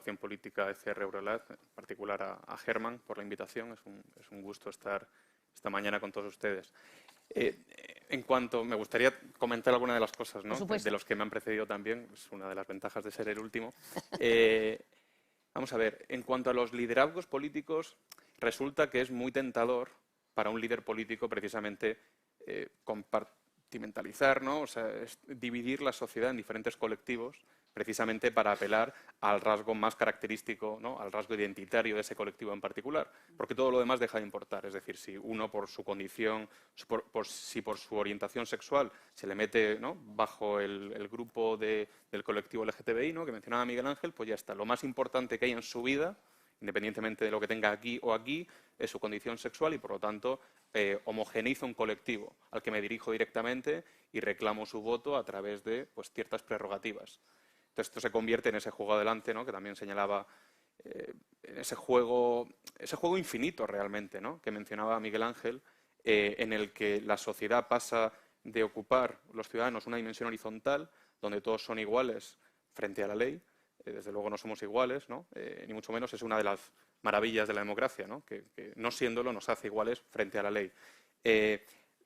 Acción Política ECR Eurolat, en particular a Germán por la invitación. Es un gusto estar esta mañana con todos ustedes. Me gustaría comentar alguna de las cosas, ¿no?, de los que me han precedido también. Es una de las ventajas de ser el último. Vamos a ver, en cuanto a los liderazgos políticos, resulta que es muy tentador para un líder político precisamente compartimentalizar, ¿no? O sea, dividir la sociedad en diferentes colectivos precisamente para apelar al rasgo más característico, ¿no?, al rasgo identitario de ese colectivo en particular, porque todo lo demás deja de importar. Es decir, si uno por su condición, si por su orientación sexual se le mete, ¿no?, bajo el grupo del colectivo LGTBI, ¿no?, que mencionaba Miguel Ángel, pues ya está. Lo más importante que hay en su vida, independientemente de lo que tenga aquí o aquí, es su condición sexual y, por lo tanto, homogeneizo un colectivo al que me dirijo directamente y reclamo su voto a través de, pues, ciertas prerrogativas. Entonces, esto se convierte en ese juego adelante, ¿no?, que también señalaba, en ese juego infinito realmente, ¿no?, que mencionaba Miguel Ángel, en el que la sociedad pasa de ocupar los ciudadanos una dimensión horizontal, donde todos son iguales frente a la ley. Desde luego no somos iguales, ¿no?, ni mucho menos. Es una de las maravillas de la democracia, ¿no?, que no siéndolo nos hace iguales frente a la ley.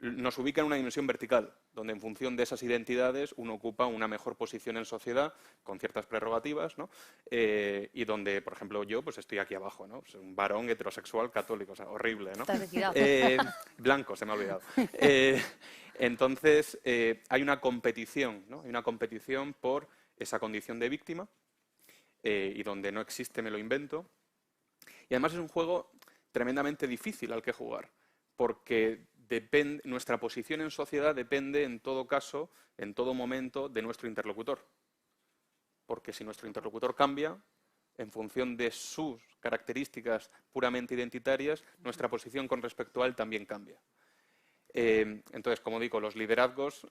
Nos ubica en una dimensión vertical, donde en función de esas identidades uno ocupa una mejor posición en sociedad, con ciertas prerrogativas, ¿no?, y donde, por ejemplo, yo pues estoy aquí abajo, ¿no? Soy un varón heterosexual católico, o sea, horrible, ¿no? Blanco, se me ha olvidado. Entonces, hay una competición, ¿no? Hay una competición por esa condición de víctima, y donde no existe me lo invento. Y además es un juego tremendamente difícil al que jugar, porque nuestra posición en sociedad depende, en todo caso, en todo momento, de nuestro interlocutor. Porque si nuestro interlocutor cambia, en función de sus características puramente identitarias, nuestra posición con respecto a él también cambia. Entonces, como digo, los liderazgos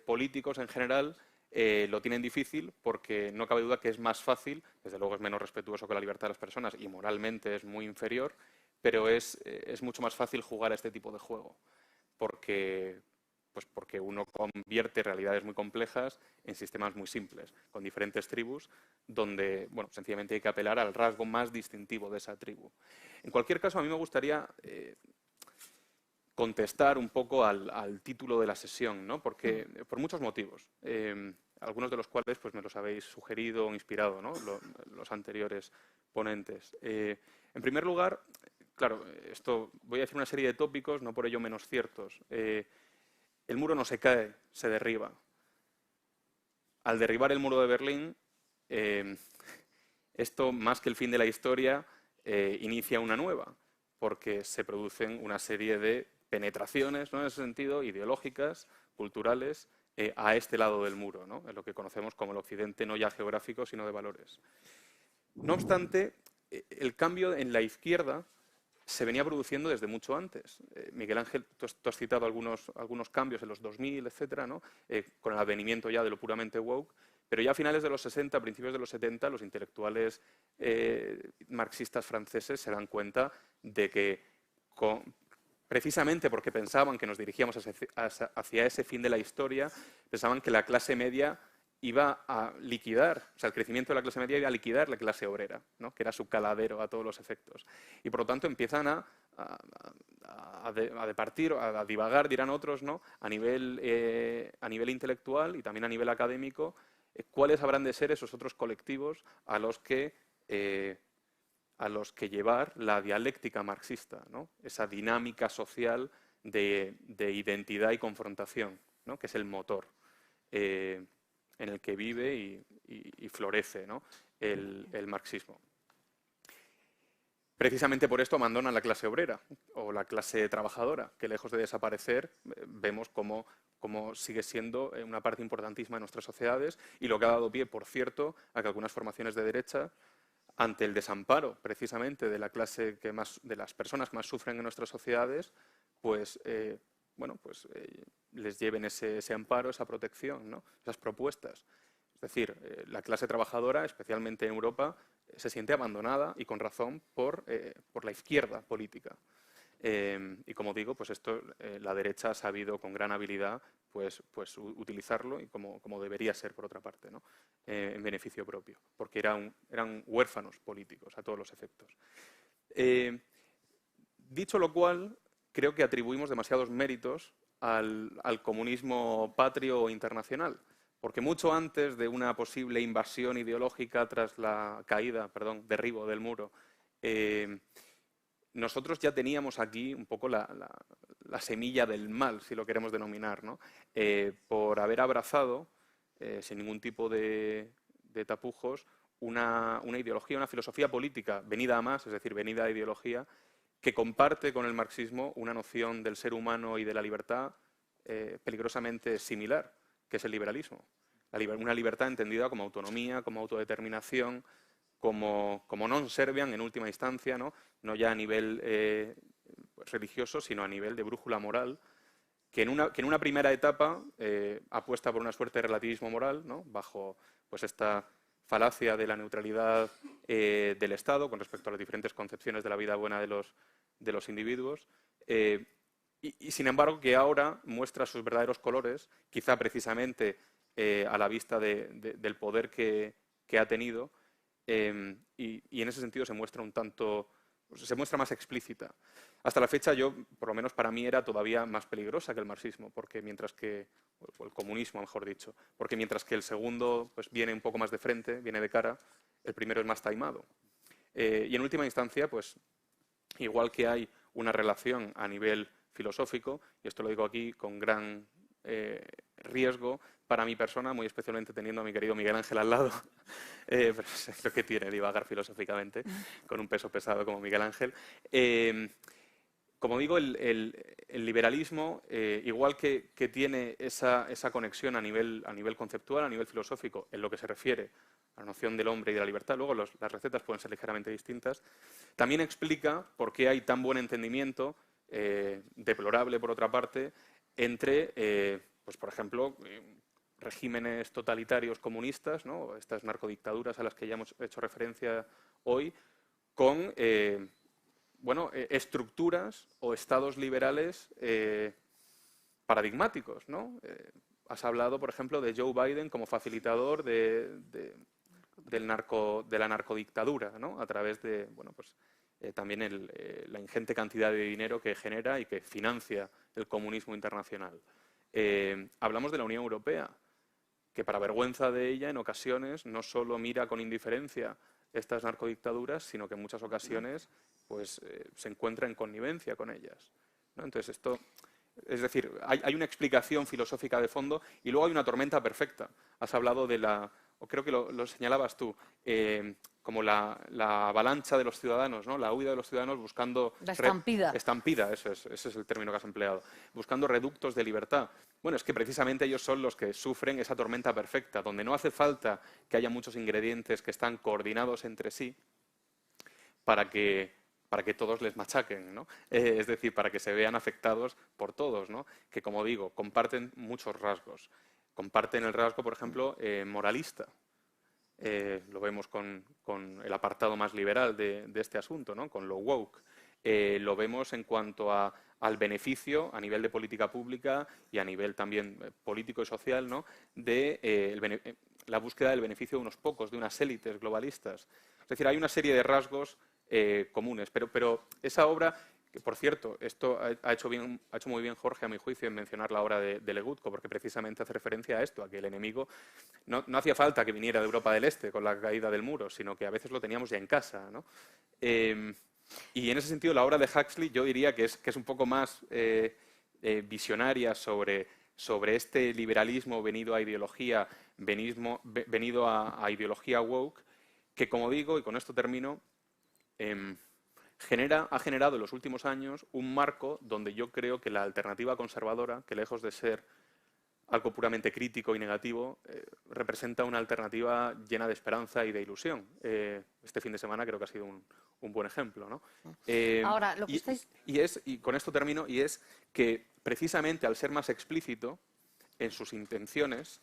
políticos en general lo tienen difícil porque no cabe duda que es más fácil, desde luego es menos respetuoso con la libertad de las personas y moralmente es muy inferior, pero es mucho más fácil jugar a este tipo de juego, porque uno convierte realidades muy complejas en sistemas muy simples, con diferentes tribus, donde, bueno, sencillamente hay que apelar al rasgo más distintivo de esa tribu. En cualquier caso, a mí me gustaría contestar un poco al título de la sesión, ¿no?, porque, por muchos motivos, algunos de los cuales pues, me los habéis sugerido o inspirado, ¿no?, los anteriores ponentes. En primer lugar, claro, voy a decir una serie de tópicos, no por ello menos ciertos. El muro no se cae, se derriba. Al derribar el muro de Berlín, esto, más que el fin de la historia, inicia una nueva, porque se producen una serie de penetraciones, ¿no?, en ese sentido, ideológicas, culturales, a este lado del muro, ¿no?, en lo que conocemos como el Occidente, no ya geográfico, sino de valores. No obstante, el cambio en la izquierda se venía produciendo desde mucho antes. Miguel Ángel, tú has citado algunos cambios en los 2000, etcétera, ¿no?, con el advenimiento ya de lo puramente woke, pero ya a finales de los 60, principios de los 70, los intelectuales marxistas franceses se dan cuenta de que, precisamente porque pensaban que nos dirigíamos hacia ese fin de la historia, pensaban que la clase media iba a liquidar, o sea, el crecimiento de la clase media iba a liquidar la clase obrera, ¿no?, que era su caladero a todos los efectos. Y por lo tanto empiezan a departir, a divagar, dirán otros, ¿no?, a nivel intelectual y también a nivel académico, cuáles habrán de ser esos otros colectivos a los que llevar la dialéctica marxista, ¿no?, esa dinámica social de identidad y confrontación, ¿no?, que es el motor en el que vive y florece, ¿no?, el marxismo. Precisamente por esto abandonan la clase obrera o la clase trabajadora, que lejos de desaparecer vemos cómo sigue siendo una parte importantísima de nuestras sociedades, y lo que ha dado pie, por cierto, a que algunas formaciones de derecha, ante el desamparo precisamente de la clase de las personas que más sufren en nuestras sociedades, pues les lleven ese amparo, esa protección, ¿no?, esas propuestas. Es decir, la clase trabajadora, especialmente en Europa, se siente abandonada, y con razón, por la izquierda política. Y como digo, pues esto la derecha ha sabido con gran habilidad pues utilizarlo y como debería ser por otra parte, ¿no? En beneficio propio, porque eran huérfanos políticos a todos los efectos. Dicho lo cual, creo que atribuimos demasiados méritos al comunismo patrio o internacional, porque mucho antes de una posible invasión ideológica tras la caída, derribo del muro, nosotros ya teníamos aquí un poco la semilla del mal, si lo queremos denominar, ¿no? Por haber abrazado, sin ningún tipo de tapujos, una ideología, una filosofía política venida a más, es decir, venida a ideología, que comparte con el marxismo una noción del ser humano y de la libertad peligrosamente similar, que es el liberalismo. Una libertad entendida como autonomía, como autodeterminación, como non serviam en última instancia, no ya a nivel religioso, sino a nivel de brújula moral, que en una primera etapa apuesta por una suerte de relativismo moral, ¿no? Bajo pues esta falacia de la neutralidad del Estado con respecto a las diferentes concepciones de la vida buena de los individuos, y sin embargo que ahora muestra sus verdaderos colores, quizá precisamente a la vista del poder que ha tenido, y en ese sentido se muestra se muestra más explícita. Hasta la fecha, por lo menos para mí, era todavía más peligrosa que el marxismo, porque o el comunismo, mejor dicho, porque mientras que el segundo pues, viene un poco más de frente, viene de cara, el primero es más taimado. Y en última instancia, pues, igual que hay una relación a nivel filosófico, y esto lo digo aquí con gran riesgo para mi persona, muy especialmente teniendo a mi querido Miguel Ángel al lado, pero es lo que tiene divagar filosóficamente, con un peso pesado como Miguel Ángel. Como digo, el liberalismo, igual que tiene esa conexión a nivel conceptual, a nivel filosófico, en lo que se refiere a la noción del hombre y de la libertad, luego las recetas pueden ser ligeramente distintas, también explica por qué hay tan buen entendimiento, deplorable por otra parte, entre, pues por ejemplo, regímenes totalitarios comunistas, ¿no? Estas narcodictaduras a las que ya hemos hecho referencia hoy, con estructuras o estados liberales paradigmáticos, ¿no? Has hablado, por ejemplo, de Joe Biden como facilitador de la narcodictadura, ¿no? A través de también la ingente cantidad de dinero que genera y que financia el comunismo internacional. Hablamos de la Unión Europea, que para vergüenza de ella en ocasiones no solo mira con indiferencia estas narcodictaduras, sino que en muchas ocasiones pues, se encuentra en connivencia con ellas, ¿no? Entonces es decir, hay una explicación filosófica de fondo y luego hay una tormenta perfecta. Has hablado o creo que lo señalabas tú, como la avalancha de los ciudadanos, ¿no? La huida de los ciudadanos buscando... La estampida. Estampida, ese es el término que has empleado. Buscando reductos de libertad. Bueno, es que precisamente ellos son los que sufren esa tormenta perfecta, donde no hace falta que haya muchos ingredientes que están coordinados entre sí para que todos les machaquen, ¿no? Es decir, para que se vean afectados por todos, ¿no? Que, como digo, comparten muchos rasgos. Comparten el rasgo, por ejemplo, moralista. Lo vemos con el apartado más liberal de este asunto, ¿no? Con lo woke. Lo vemos en cuanto al beneficio a nivel de política pública y a nivel también político y social, ¿no? De la búsqueda del beneficio de unos pocos, de unas élites globalistas. Es decir, hay una serie de rasgos comunes, pero esa obra, que por cierto, esto ha hecho muy bien Jorge, a mi juicio, en mencionar la obra de Legutko, porque precisamente hace referencia a esto, a que el enemigo no hacía falta que viniera de Europa del Este con la caída del muro, sino que a veces lo teníamos ya en casa, ¿no? Y en ese sentido, la obra de Huxley yo diría que es un poco más visionaria sobre este liberalismo venido a ideología, venido a ideología woke, que, como digo, y con esto termino, ha generado en los últimos años un marco donde yo creo que la alternativa conservadora, que lejos de ser algo puramente crítico y negativo, representa una alternativa llena de esperanza y de ilusión. Este fin de semana creo que ha sido un buen ejemplo, ¿no? Ahora, lo que estáis... y con esto termino, y es que precisamente al ser más explícito en sus intenciones,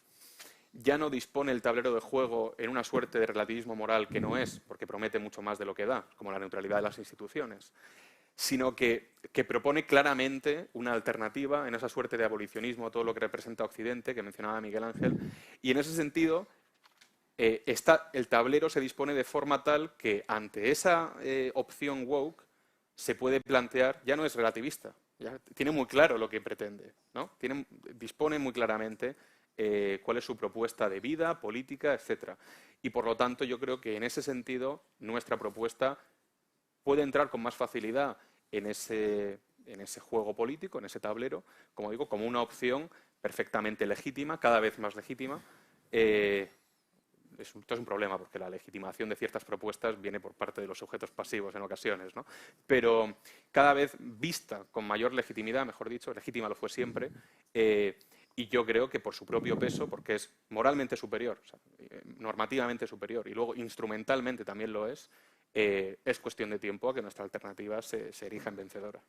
ya no dispone el tablero de juego en una suerte de relativismo moral que no es, porque promete mucho más de lo que da, como la neutralidad de las instituciones, sino que propone claramente una alternativa en esa suerte de abolicionismo, todo lo que representa Occidente, que mencionaba Miguel Ángel, y en ese sentido el tablero se dispone de forma tal que ante esa opción woke se puede plantear, ya no es relativista, ya tiene muy claro lo que pretende, ¿no? Dispone muy claramente cuál es su propuesta de vida, política, etcétera. Y por lo tanto yo creo que en ese sentido nuestra propuesta puede entrar con más facilidad en ese juego político, en ese tablero, como digo, como una opción perfectamente legítima, cada vez más legítima. Esto es un problema porque la legitimación de ciertas propuestas viene por parte de los sujetos pasivos en ocasiones, ¿no? Pero cada vez vista con mayor legitimidad, mejor dicho, legítima lo fue siempre, y yo creo que por su propio peso, porque es moralmente superior, o sea, normativamente superior, y luego instrumentalmente también lo es cuestión de tiempo a que nuestra alternativa se erija en vencedora.